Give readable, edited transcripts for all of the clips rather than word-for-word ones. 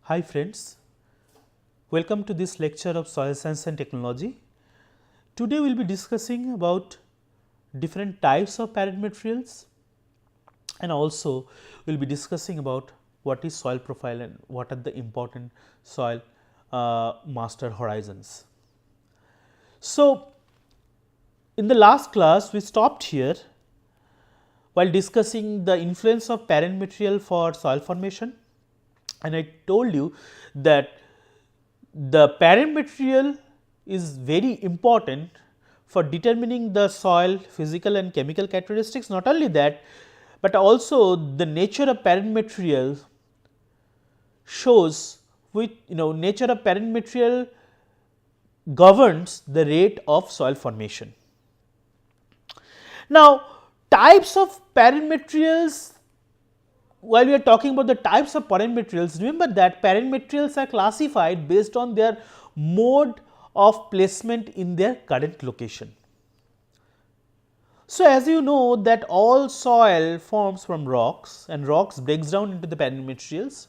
Hi friends, welcome to this lecture of soil science and technology. Today we will be discussing about different types of parent materials and also we will be discussing about what is soil profile and what are the important soil master horizons. So, in the last class we stopped here while discussing the influence of parent material for soil formation, and I told you that the parent material is very important for determining the soil physical and chemical characteristics. Not only that, but also the nature of parent material shows which nature of parent material governs the rate of soil formation. Now, types of parent materials, while we are talking about the types of parent materials, remember that parent materials are classified based on their mode of placement in their current location. So, as you know that all soil forms from rocks and rocks breaks down into the parent materials.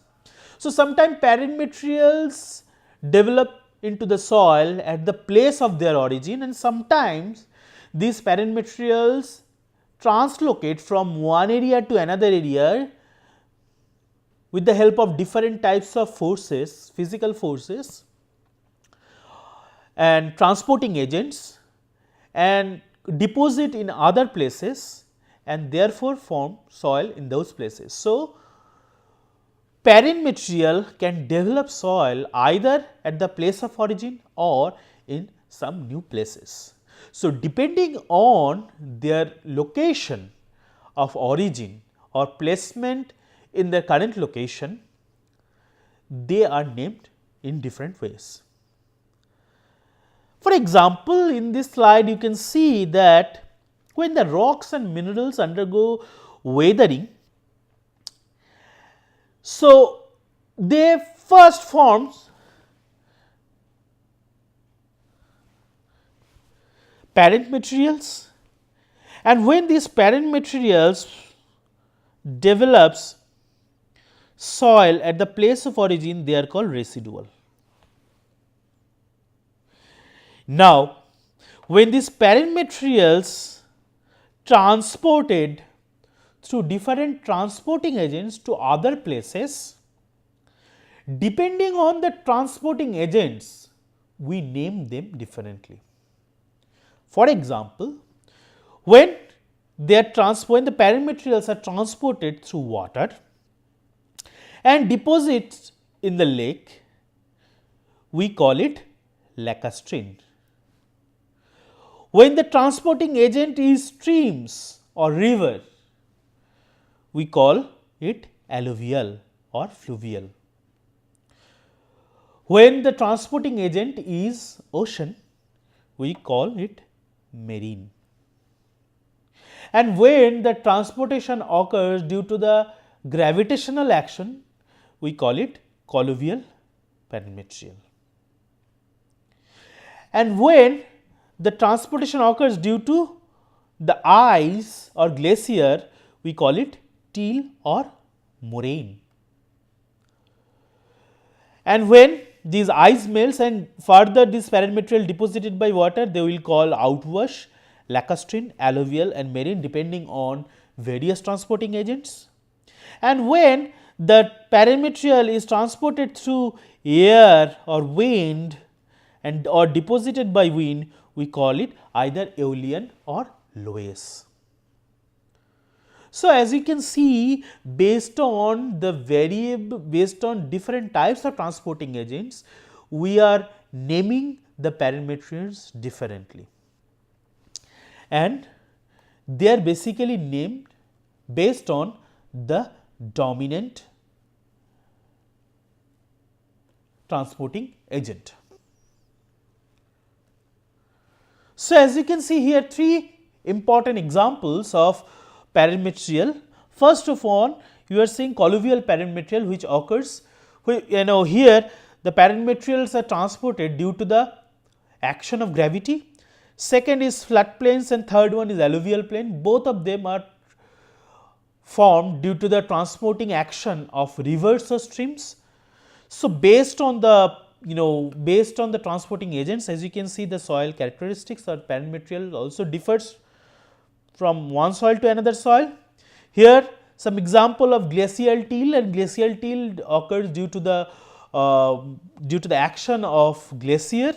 So, sometimes parent materials develop into the soil at the place of their origin, and sometimes these parent materials translocate from one area to another area with the help of different types of forces, physical forces and transporting agents, and deposit in other places and therefore form soil in those places. So, parent material can develop soil either at the place of origin or in some new places. So, depending on their location of origin or placement in their current location, they are named in different ways. For example, in this slide you can see that when the rocks and minerals undergo weathering, so they first forms parent materials, and when these parent materials develops soil at the place of origin, they are called residual. Now, when these parent materials transported through different transporting agents to other places, depending on the transporting agents, we name them differently. For example, when the parent materials are transported through water and deposits in the lake, we call it lacustrine. When the transporting agent is streams or river, we call it alluvial or fluvial. When the transporting agent is ocean, we call it marine. And when the transportation occurs due to the gravitational action, we call it colluvial parent material. And when the transportation occurs due to the ice or glacier, we call it till or moraine. And when these ice melts and further this parent material deposited by water, they will call outwash, lacustrine, alluvial and marine depending on various transporting agents. And when the parent material is transported through air or wind and or deposited by wind, we call it either aeolian or loess. So, as you can see, based on different types of transporting agents, we are naming the parent materials differently, and they are basically named based on the dominant transporting agent. So, as you can see here, three important examples of parent material. First of all, you are seeing colluvial parent material which occurs, here the parent materials are transported due to the action of gravity. Second is floodplains and third one is alluvial plain. Both of them are formed due to the transporting action of rivers or streams. So, based on the based on the transporting agents, as you can see, the soil characteristics or parent material also differs from one soil to another soil. Here some example of glacial till, and glacial till occurs due to the action of glacier,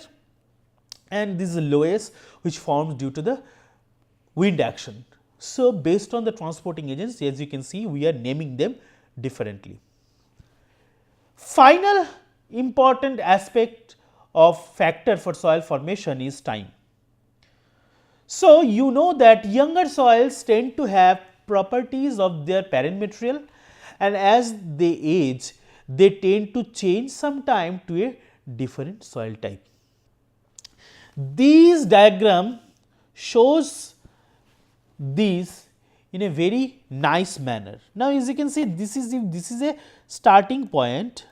and this is loess which forms due to the wind action. So, based on the transporting agents, as you can see, we are naming them differently. Final important aspect of factor for soil formation is time. So, you know that younger soils tend to have properties of their parent material, and as they age, they tend to change sometime to a different soil type. This diagram shows these in a very nice manner. Now, as you can see, this is a starting point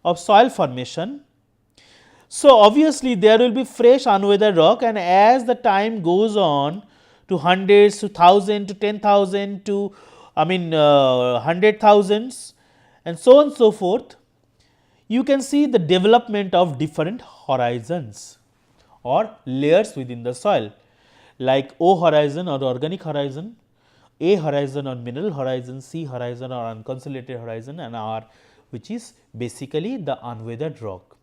of soil formation. So, obviously, there will be fresh unweathered rock, and as the time goes on to hundreds to thousand to 10,000 to hundred thousands and so on and so forth, you can see the development of different horizons or layers within the soil, like O horizon or organic horizon, A horizon or mineral horizon, C horizon or unconsolidated horizon, and R, which is basically the unweathered rock.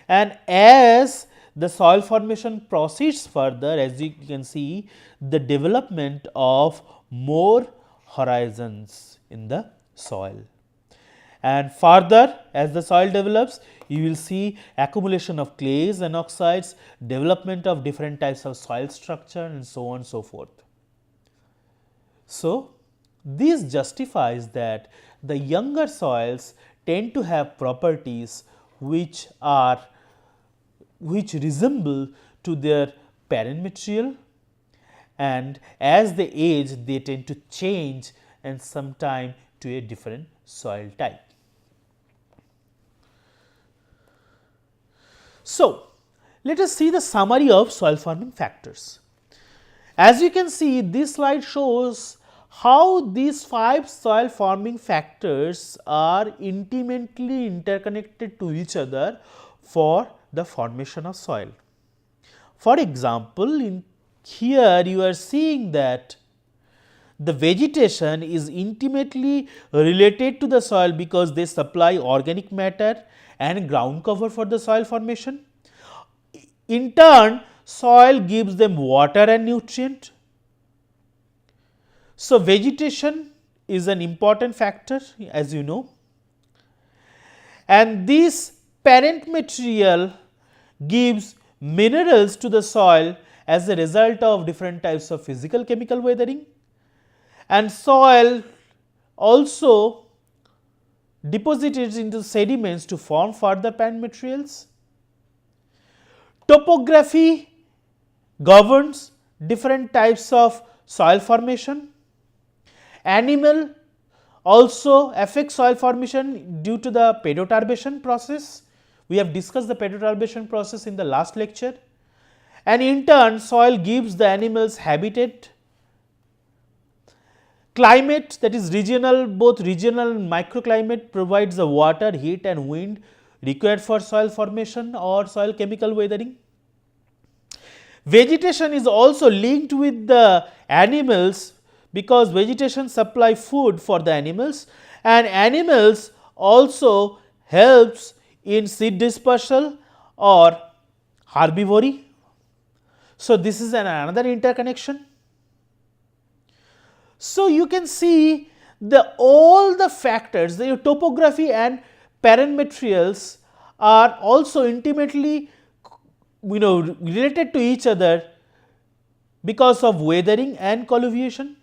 And as the soil formation proceeds further, as you can see the development of more horizons in the soil. And further, as the soil develops, you will see accumulation of clays and oxides, development of different types of soil structure, and so on and so forth. So, this justifies that the younger soils tend to have properties which resemble to their parent material, and as they age, they tend to change and sometime to a different soil type. So, let us see the summary of soil forming factors. As you can see, this slide shows how these 5 soil forming factors are intimately interconnected to each other for the formation of soil. For example, in here you are seeing that the vegetation is intimately related to the soil because they supply organic matter and ground cover for the soil formation. In turn, soil gives them water and nutrient. So, vegetation is an important factor, as you know, and this parent material gives minerals to the soil as a result of different types of physical chemical weathering, and soil also deposited into sediments to form further parent materials. Topography governs different types of soil formation. Animal also affects soil formation due to the pedoturbation process. We have discussed the pedoturbation process in the last lecture, and in turn soil gives the animals habitat. Climate, that is regional, both regional and microclimate, provides the water, heat and wind required for soil formation or soil chemical weathering. Vegetation is also linked with the animals because vegetation supply food for the animals, and animals also helps in seed dispersal or herbivory. So, this is another interconnection. So, you can see all the factors, the topography and parent materials are also intimately related to each other because of weathering and colluviation.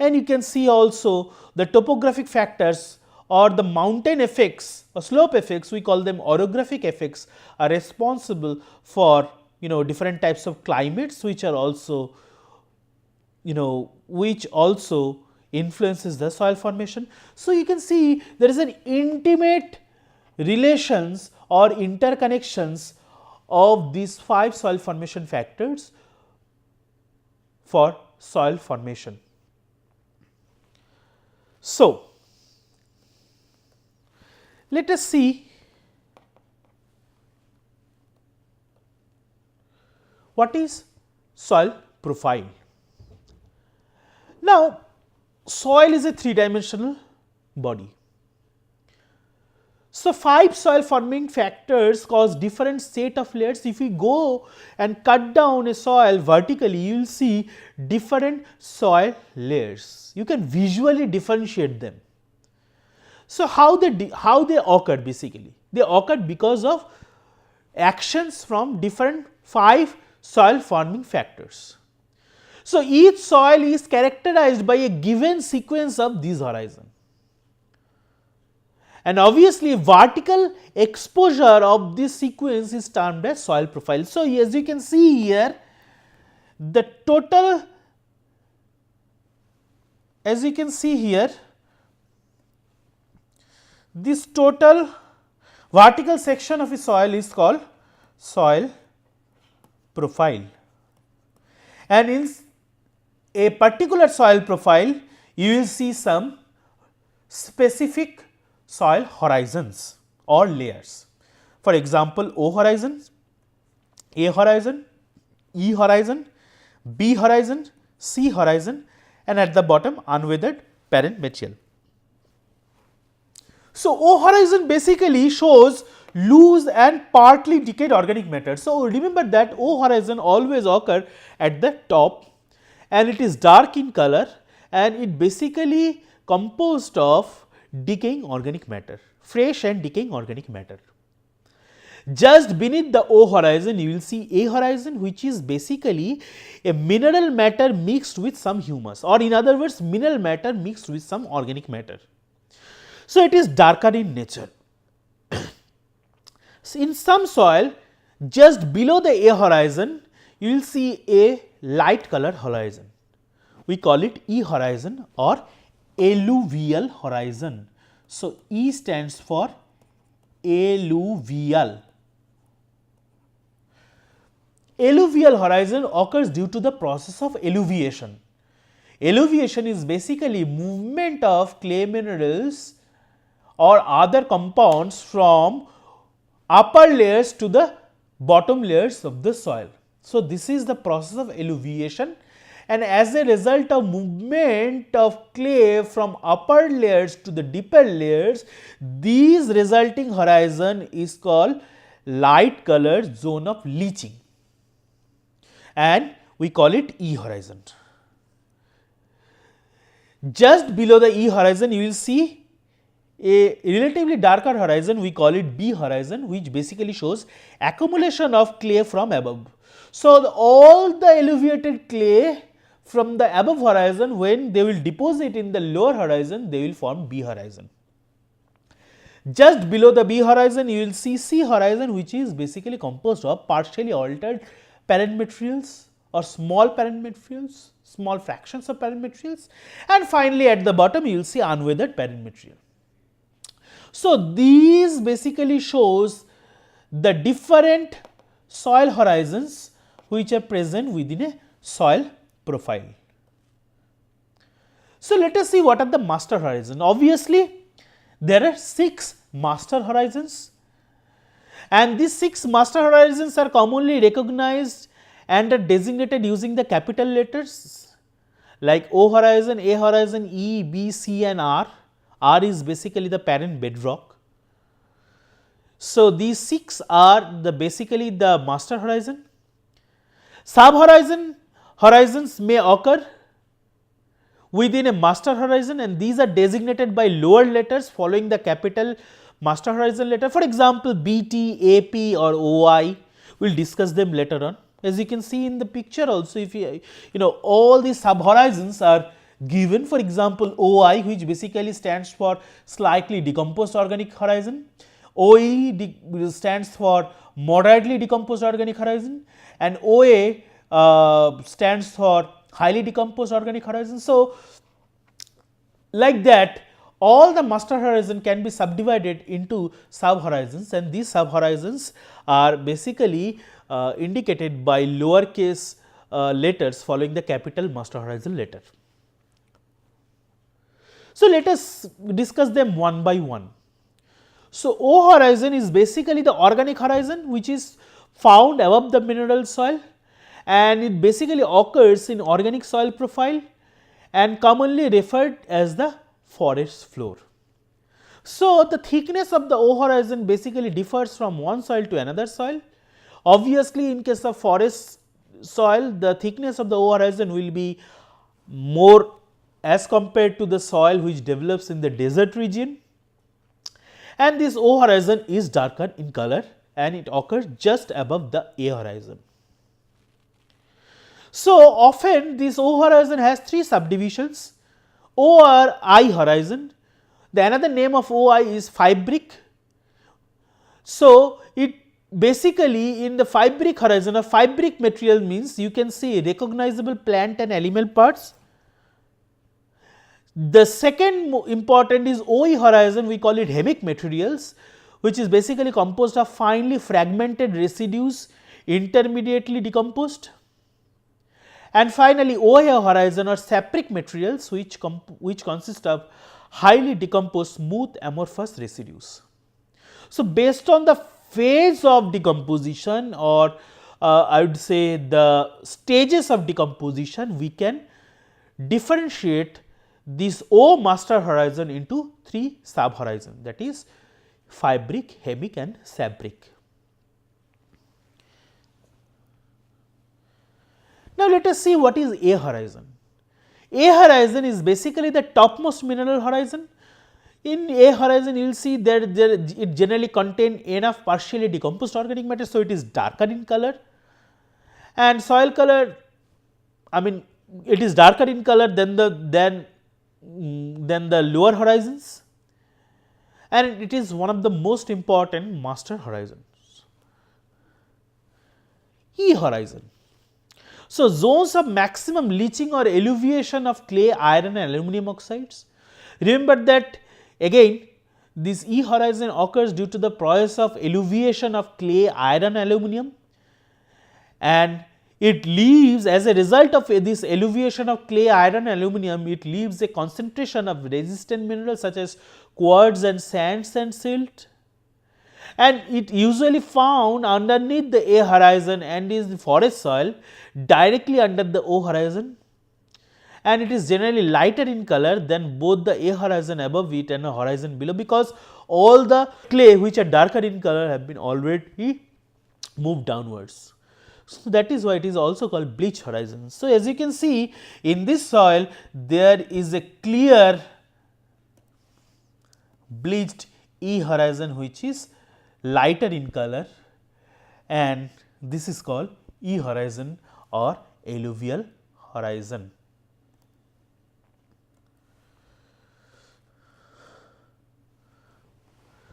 And you can see also the topographic factors or the mountain effects or slope effects, we call them orographic effects, are responsible for different types of climates which are also which also influences the soil formation. So, you can see there is an intimate relations or interconnections of these 5 soil formation factors for soil formation. So, let us see what is soil profile. Now, soil is a three-dimensional body. So, 5 soil forming factors cause different set of layers. If we go and cut down a soil vertically, you will see different soil layers. You can visually differentiate them. So, how they occurred basically? They occurred because of actions from different 5 soil forming factors. So, each soil is characterized by a given sequence of these horizons. And obviously, vertical exposure of this sequence is termed as soil profile. So, as you can see here, the total, as you can see here, this total vertical section of a soil is called soil profile. And in a particular soil profile, you will see some specific soil horizons or layers. For example, O horizon, A horizon, E horizon, B horizon, C horizon, and at the bottom unweathered parent material. So, O horizon basically shows loose and partly decayed organic matter. So, remember that O horizon always occur at the top and it is dark in color and it basically composed of decaying organic matter, fresh and decaying organic matter. Just beneath the O horizon, you will see A horizon, which is basically a mineral matter mixed with some humus, or in other words, mineral matter mixed with some organic matter. So, it is darker in nature. So, in some soil, just below the A horizon, you will see a light colored horizon. We call it E horizon or alluvial horizon. So, E stands for alluvial. Alluvial horizon occurs due to the process of alluviation. Alluviation is basically movement of clay minerals or other compounds from upper layers to the bottom layers of the soil. So, this is the process of alluviation, and as a result of movement of clay from upper layers to the deeper layers, these resulting horizon is called light colored zone of leaching, and we call it E horizon. Just below the E horizon, you will see a relatively darker horizon, we call it B horizon, which basically shows accumulation of clay from above. So, all the alluviated clay from the above horizon, when they will deposit in the lower horizon, they will form B horizon. Just below the B horizon, you will see C horizon, which is basically composed of partially altered parent materials or small parent materials, small fractions of parent materials, and finally at the bottom you will see unweathered parent material. So, these basically shows the different soil horizons which are present within a soil profile. So, let us see what are the master horizons. Obviously, there are 6 master horizons, and these 6 master horizons are commonly recognized and are designated using the capital letters like O horizon, A horizon, E, B, C and R. R is basically the parent bedrock. So, these 6 are basically the master horizon. Sub horizons may occur within a master horizon, and these are designated by lower letters following the capital master horizon letter. For example, BT, AP or OI, we will discuss them later on. As you can see in the picture also, if you all these sub horizons are given. For example, OI, which basically stands for slightly decomposed organic horizon, OE stands for moderately decomposed organic horizon, and OA stands for highly decomposed organic horizon. So, like that, all the master horizon can be subdivided into sub horizons, and these sub horizons are basically indicated by lowercase letters following the capital master horizon letter. So, let us discuss them one by one. So, O horizon is basically the organic horizon which is found above the mineral soil, and it basically occurs in organic soil profile and commonly referred as the forest floor. So, the thickness of the O horizon basically differs from one soil to another soil. Obviously, in case of forest soil, the thickness of the O horizon will be more as compared to the soil which develops in the desert region, and this O horizon is darker in color and it occurs just above the A horizon. So, often this O horizon has three subdivisions: O or I horizon. The another name of OI is fibric. So, it basically in the fibric horizon, a fibric material means you can see recognizable plant and animal parts. The second important is OE horizon, we call it hemic materials, which is basically composed of finely fragmented residues intermediately decomposed. And finally, OA horizon or sapric materials which consist of highly decomposed smooth amorphous residues. So, based on the phase of decomposition, or I would say the stages of decomposition, we can differentiate this O master horizon into three sub horizon, that is fibric, hemic and sapric. Now, let us see what is A horizon. A horizon is basically the topmost mineral horizon. In A horizon, you will see that it generally contains enough partially decomposed organic matter. So, it is darker in color, and soil color, I mean it is darker in color than the lower horizons, and it is one of the most important master horizons. E horizon. So, zones of maximum leaching or eluviation of clay, iron and aluminum oxides. Remember that again this E horizon occurs due to the process of eluviation of clay, iron and aluminum, and it leaves, as a result of this eluviation of clay, iron and aluminum, it leaves a concentration of resistant minerals such as quartz and sands and silt, and it usually found underneath the A horizon and is the forest soil directly under the O horizon, and it is generally lighter in color than both the A horizon above it and the horizon below, because all the clay which are darker in color have been already moved downwards. So, that is why it is also called bleach horizon. So, as you can see in this soil, there is a clear bleached E horizon which is lighter in color, and this is called E horizon or alluvial horizon.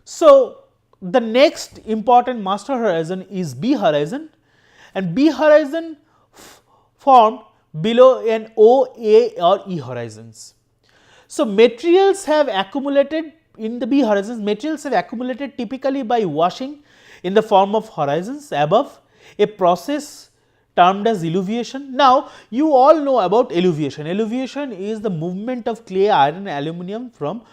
So, the next important master horizon is B horizon, and B horizon formed below an O, A or E horizons. So, materials have accumulated in the B horizons, materials have accumulated typically by washing in the form of horizons above a process termed as eluviation. Now, you all know about eluviation. Eluviation is the movement of clay, iron and aluminum from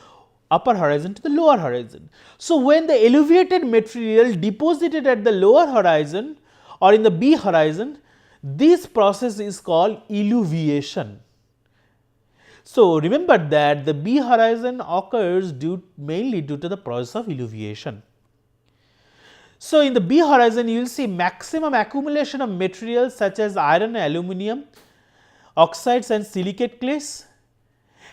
upper horizon to the lower horizon. So, when the eluviated material deposited at the lower horizon or in the B horizon, this process is called eluviation. So, remember that the B horizon occurs mainly due to the process of eluviation. So, in the B horizon you will see maximum accumulation of materials such as iron and aluminum, oxides and silicate clays,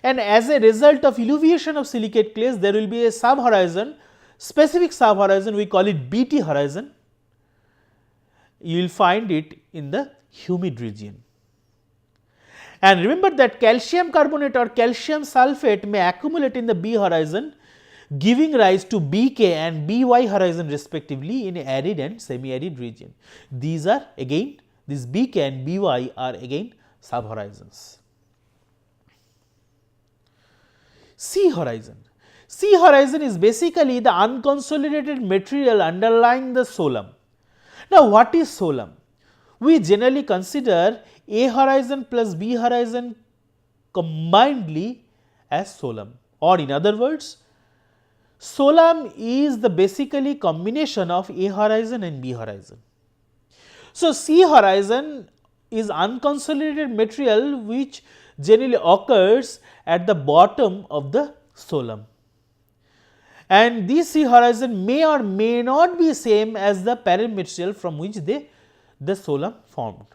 and as a result of eluviation of silicate clays there will be a sub horizon, specific sub horizon, we call it BT horizon. You will find it in the humid region. And remember that calcium carbonate or calcium sulphate may accumulate in the B horizon, giving rise to BK and BY horizon respectively in arid and semi-arid region. These are again, this BK and BY are again sub horizons. C horizon. C horizon is basically the unconsolidated material underlying the soil. Now, what is soil? We generally consider A horizon plus B horizon combinedly as soil. or in other words, Solam is the basically combination of A horizon and B horizon. So, C horizon is unconsolidated material which generally occurs at the bottom of the Solam, and this C horizon may or may not be same as the parent material from which the Solam formed.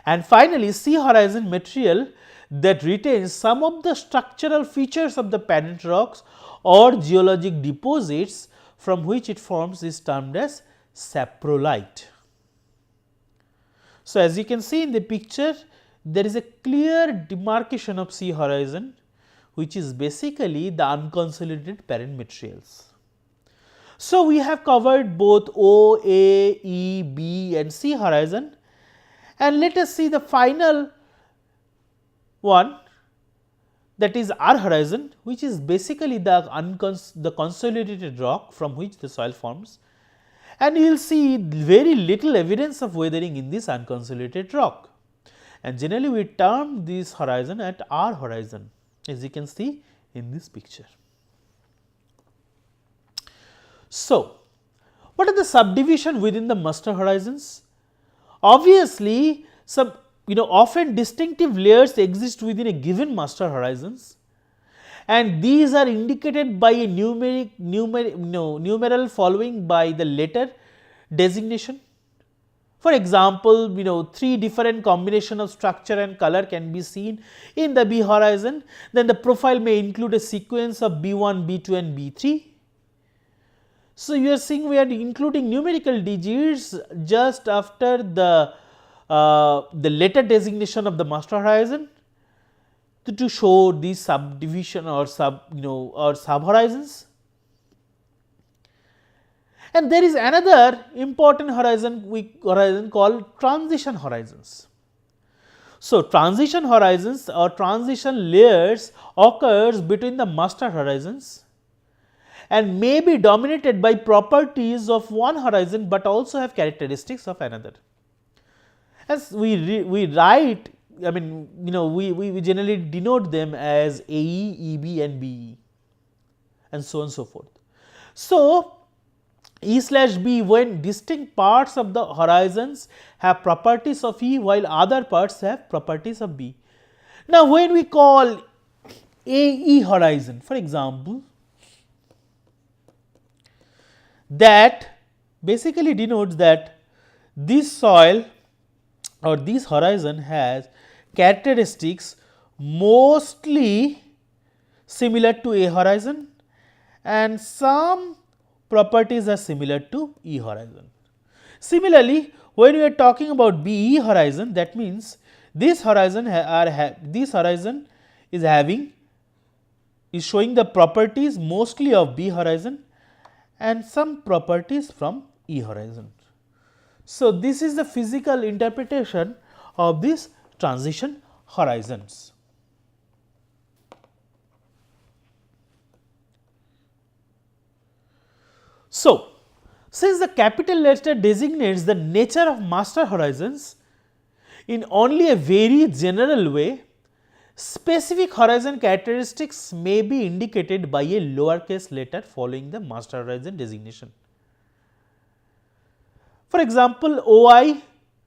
And finally, C horizon material that retains some of the structural features of the parent rocks or geologic deposits from which it forms is termed as saprolite. So, as you can see in the picture, there is a clear demarcation of C horizon, which is basically the unconsolidated parent materials. So, we have covered both O, A, E, B and C horizon, and let us see the final one, that is R horizon, which is basically the consolidated rock from which the soil forms, and you will see very little evidence of weathering in this unconsolidated rock, and generally we term this horizon at R horizon, as you can see in this picture. So, what are the subdivision within the master horizons? Obviously, some often distinctive layers exist within a given master horizons, and these are indicated by a numeral following by the letter designation. For example, 3 different combination of structure and color can be seen in the B horizon, then the profile may include a sequence of B1, B2 and B3. So, you are seeing we are including numerical digits just after the letter designation of the master horizon to show these subdivision or sub horizons. And there is another important horizon called transition horizons. So, transition horizons or transition layers occurs between the master horizons and may be dominated by properties of one horizon, but also have characteristics of another. As we write, I mean we generally denote them as AE, EB and BE and so on and so forth. So, E/B, when distinct parts of the horizons have properties of E while other parts have properties of B. Now, when we call AE horizon, for example, that basically denotes that this soil or this horizon has characteristics mostly similar to A horizon and some properties are similar to E horizon. Similarly, when we are talking about BE horizon, that means this horizon is showing the properties mostly of B horizon and some properties from E horizon. So, this is the physical interpretation of these transition horizons. So, since the capital letter designates the nature of master horizons in only a very general way, specific horizon characteristics may be indicated by a lowercase letter following the master horizon designation. For example, OI,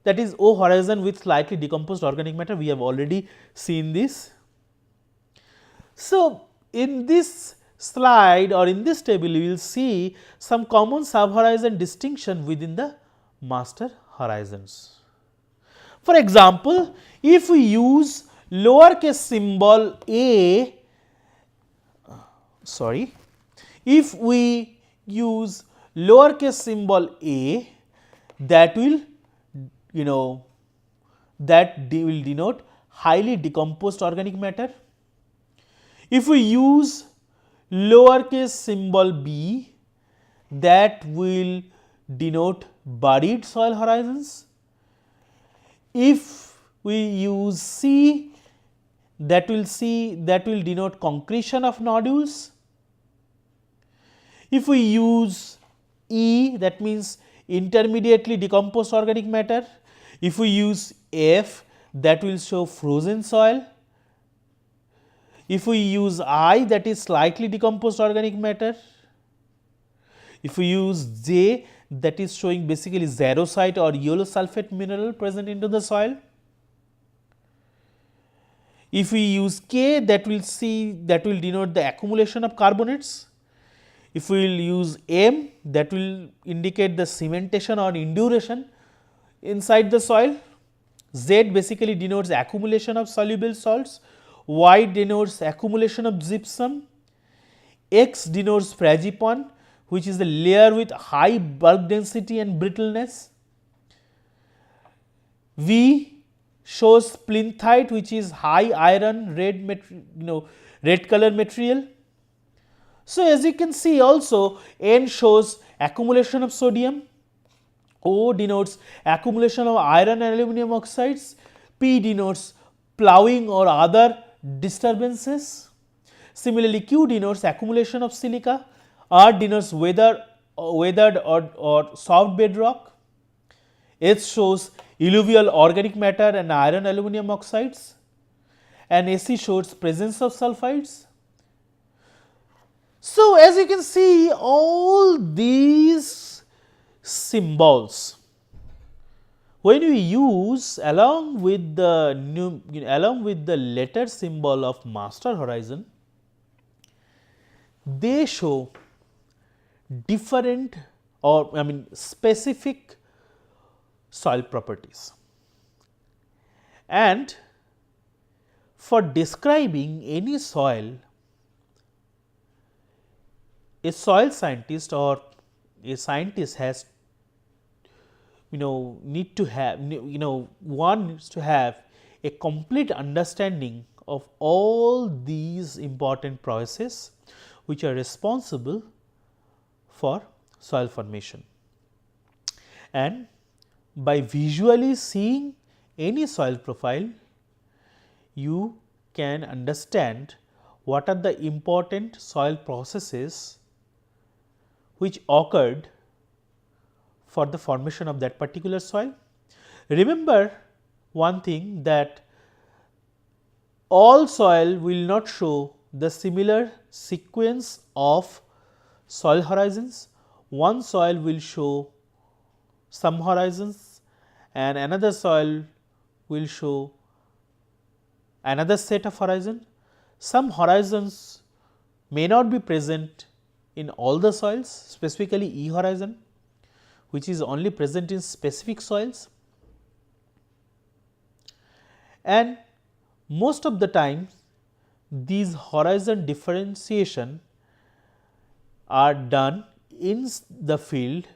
that is O horizon with slightly decomposed organic matter, we have already seen this. So, in this slide or in this table you will see some common sub-horizon distinction within the master horizons. For example, if we use lowercase symbol a, if we use lowercase symbol a, that will denote highly decomposed organic matter. If we use lowercase symbol b, that will denote buried soil horizons. If we use C, that will denote concretion of nodules. If we use E, that means intermediately decomposed organic matter. If we use F, that will show frozen soil. If we use I, that is slightly decomposed organic matter. If we use J, that is showing basically xerosite or yellow sulphate mineral present into the soil. If we use K, that will denote the accumulation of carbonates. If we will use M, that will indicate the cementation or induration inside the soil. Z basically denotes accumulation of soluble salts, Y denotes accumulation of gypsum, X denotes fragipon, which is the layer with high bulk density and brittleness. V shows plinthite, which is high iron red color material. So, as you can see also, N shows accumulation of sodium, O denotes accumulation of iron and aluminum oxides, P denotes ploughing or other disturbances. Similarly, Q denotes accumulation of silica, R denotes weathered or soft bedrock, H shows alluvial organic matter and iron aluminum oxides, and AC shows presence of sulfides. So, as you can see, all these symbols, when we use along with the letter symbol of master horizon, they show different specific soil properties. And for describing any soil, a soil scientist or a scientist has need to have one needs to have a complete understanding of all these important processes which are responsible for soil formation. And by visually seeing any soil profile, you can understand what are the important soil processes which occurred for the formation of that particular soil. Remember one thing, that all soil will not show the similar sequence of soil horizons. One soil will show some horizons and another soil will show another set of horizon. Some horizons may not be present in all the soils, specifically E horizon, which is only present in specific soils, and most of the time these horizon differentiation are done in the field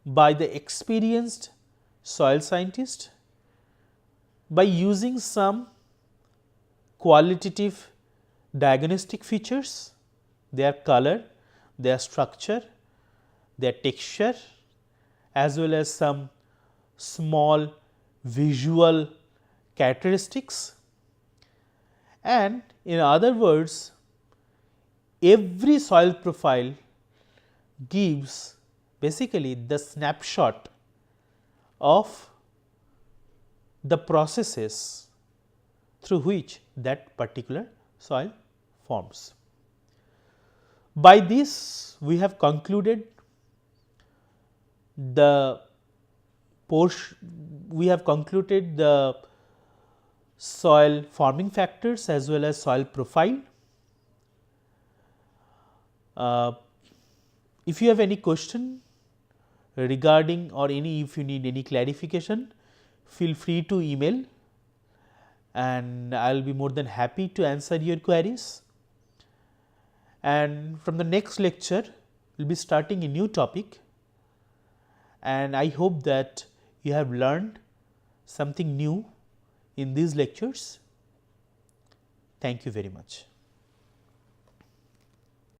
by the experienced soil scientist by using some qualitative diagnostic features, their color, their structure, their texture, as well as some small visual characteristics. And in other words, every soil profile gives basically the snapshot of the processes through which that particular soil forms. By this, we have concluded the soil forming factors as well as soil profile. If you have any question regarding or if you need any clarification, feel free to email and I will be more than happy to answer your queries. And from the next lecture, we will be starting a new topic, and I hope that you have learned something new in these lectures. Thank you very much.